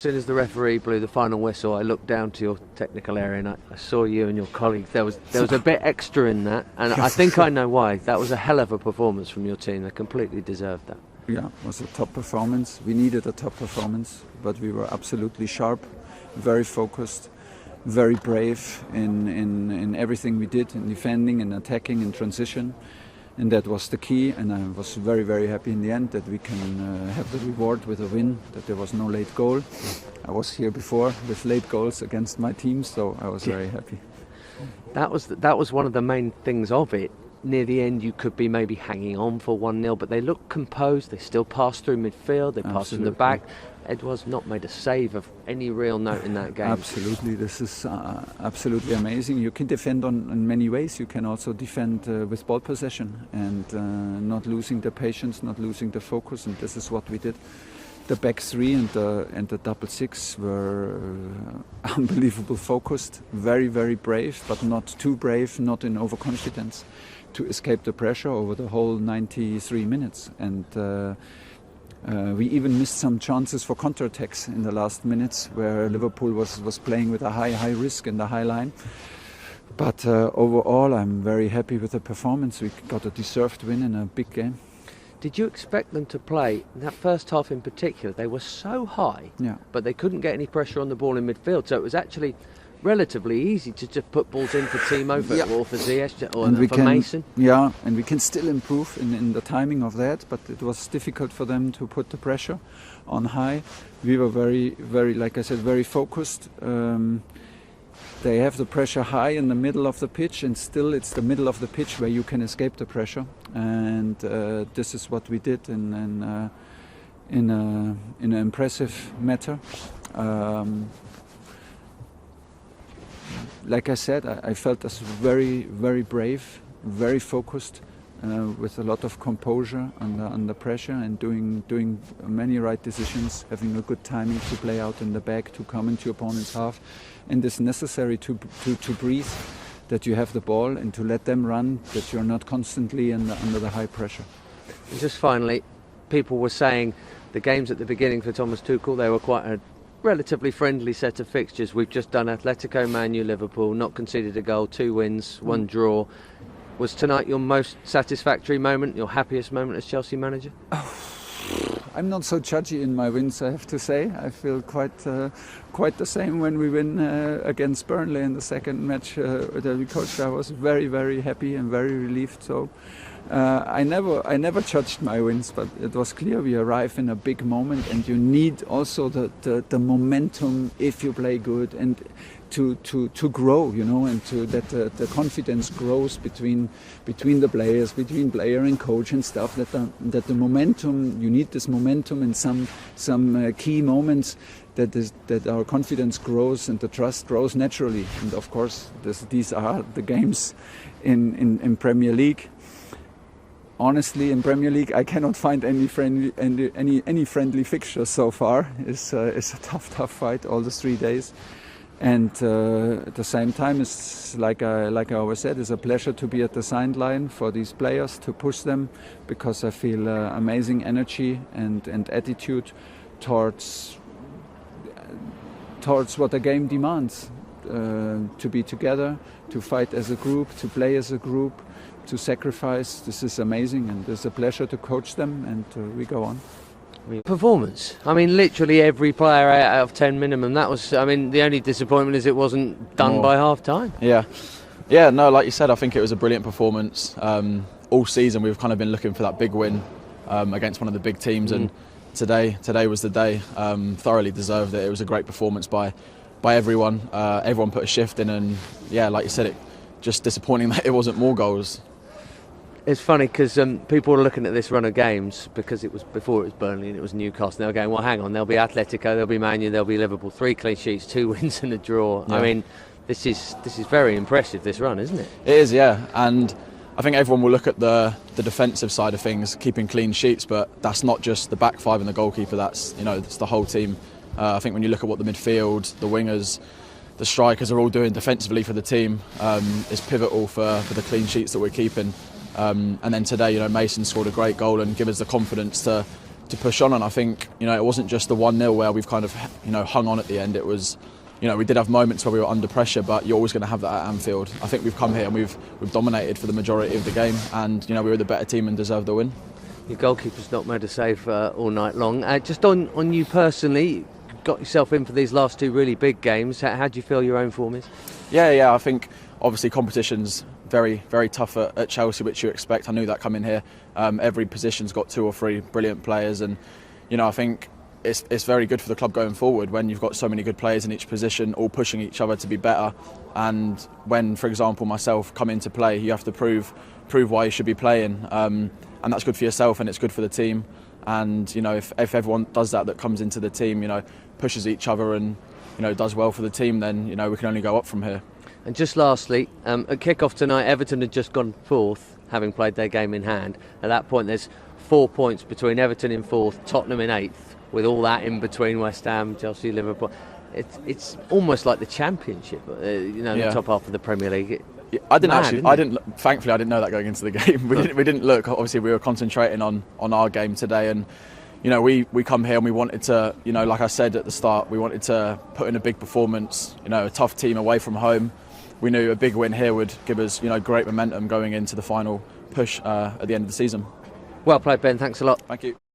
As soon as the referee blew the final whistle, I looked down to your technical area and I saw you and your colleague. There was a bit extra in that, and I think I know why. That was a hell of a performance from your team. They completely deserved that. Yeah, it was a top performance. We needed a top performance, but we were absolutely sharp, very focused, very brave in everything we did, in defending and attacking and transition. And that was the key, and I was very, very happy in the end that we can have the reward with a win, that there was no late goal. I was here before with late goals against my team, so I was very happy. That was one of the main things of it. Near the end, you could be maybe hanging on for 1-0, but they looked composed. They still passed through midfield, they passed from the back. Edouard's not made a save of any real note in that game. Absolutely, this is absolutely amazing. You can defend in many ways. You can also defend with ball possession and not losing the patience, not losing the focus, and this is what we did. The back three and the double six were unbelievable focused, very, very brave, but not too brave, not in overconfidence, to escape the pressure over the whole 93 minutes. And we even missed some chances for counterattacks in the last minutes, where Liverpool was playing with a high risk in the high line. But overall, I'm very happy with the performance. We got a deserved win in a big game. Did you expect them to play, in that first half in particular, they were so high, but they couldn't get any pressure on the ball in midfield, so it was actually relatively easy to just put balls in for Timo or for Ziyech or for Mason? Yeah, and we can still improve in the timing of that, but it was difficult for them to put the pressure on high. We were very, very, like I said, very focused. They have the pressure high in the middle of the pitch, and still it's the middle of the pitch where you can escape the pressure. And this is what we did in an impressive manner. Like I said, I felt us very, very brave, very focused, with a lot of composure under pressure, and doing many right decisions, having a good timing to play out in the back, to come into opponent's half, and it's necessary to breathe, that you have the ball and to let them run, that you're not constantly under the high pressure. And just finally, people were saying the games at the beginning for Thomas Tuchel, they were quite a relatively friendly set of fixtures. We've just done Atletico, Man U, Liverpool, not conceded a goal, 2 wins, 1 draw. Was tonight your most satisfactory moment, your happiest moment as Chelsea manager? I'm not so judgy in my wins, I have to say. I feel quite the same when we win against Burnley in the second match that we coached. I was very, very happy and very relieved. So I never judged my wins, but it was clear we arrive in a big moment, and you need also the momentum if you play good, and to grow, and that the confidence grows between the players, between player and coach and stuff. That the momentum, you need this momentum in some key moments. That our confidence grows and the trust grows naturally. And of course, these are the games in Premier League. Honestly, in Premier League, I cannot find any friendly fixture so far. It's a tough fight all the 3 days. And at the same time, it's like I always said, it's a pleasure to be at the sideline for these players, to push them, because I feel amazing energy and attitude towards what the game demands. To be together, to fight as a group, to play as a group, to sacrifice. This is amazing, and it's a pleasure to coach them, and we go on. Performance. I mean, literally every player out of 10 minimum. That was. I mean, the only disappointment is it wasn't done by half time. Yeah. No, like you said, I think it was a brilliant performance. All season we've kind of been looking for that big win against one of the big teams, and today was the day. Thoroughly deserved it. It was a great performance by everyone. Everyone put a shift in, and like you said, it just disappointing that it wasn't more goals. It's funny because people were looking at this run of games, because it was before it was Burnley and it was Newcastle. They were going, well, hang on, there'll be Atletico, there'll be Man U, there'll be Liverpool. 3 clean sheets, 2 wins and a draw. Yeah. I mean, this is very impressive, this run, isn't it? It is, yeah. And I think everyone will look at the defensive side of things, keeping clean sheets, but that's not just the back 5 and the goalkeeper. That's it's the whole team. I think when you look at what the midfield, the wingers, the strikers are all doing defensively for the team, is pivotal for the clean sheets that we're keeping. And then today, Mason scored a great goal and give us the confidence to push on. And I think, you know, it wasn't just the 1-0 where we've kind of, you know, hung on at the end. It was, you know, we did have moments where we were under pressure, but you're always going to have that at Anfield. I think we've come here and we've dominated for the majority of the game, and, you know, we were the better team and deserved the win. Your goalkeeper's not made a save all night long. Just on you personally, got yourself in for these last 2 really big games. How do you feel your own form is? Yeah, I think obviously competition's very, very tough at Chelsea, which you expect. I knew that coming here. Every position's got 2 or 3 brilliant players, and, you know, I think it's very good for the club going forward when you've got so many good players in each position, all pushing each other to be better. And when, for example, myself come into play, you have to prove why you should be playing, and that's good for yourself and it's good for the team. And, you know, if everyone does that comes into the team, you know, pushes each other and, you know, does well for the team, then, you know, we can only go up from here. And just lastly, at kick-off tonight, Everton had just gone 4th, having played their game in hand. At that point, there's 4 points between Everton in 4th, Tottenham in 8th, with all that in between West Ham, Chelsea, Liverpool. It's almost like the Championship, you know, the top half of the Premier League. Thankfully, I didn't know that going into the game. We didn't look. Obviously, we were concentrating on our game today, and, you know, we come here and we wanted to, you know, like I said at the start, we wanted to put in a big performance. You know, a tough team away from home. We knew a big win here would give us, you know, great momentum going into the final push at the end of the season. Well played, Ben. Thanks a lot. Thank you.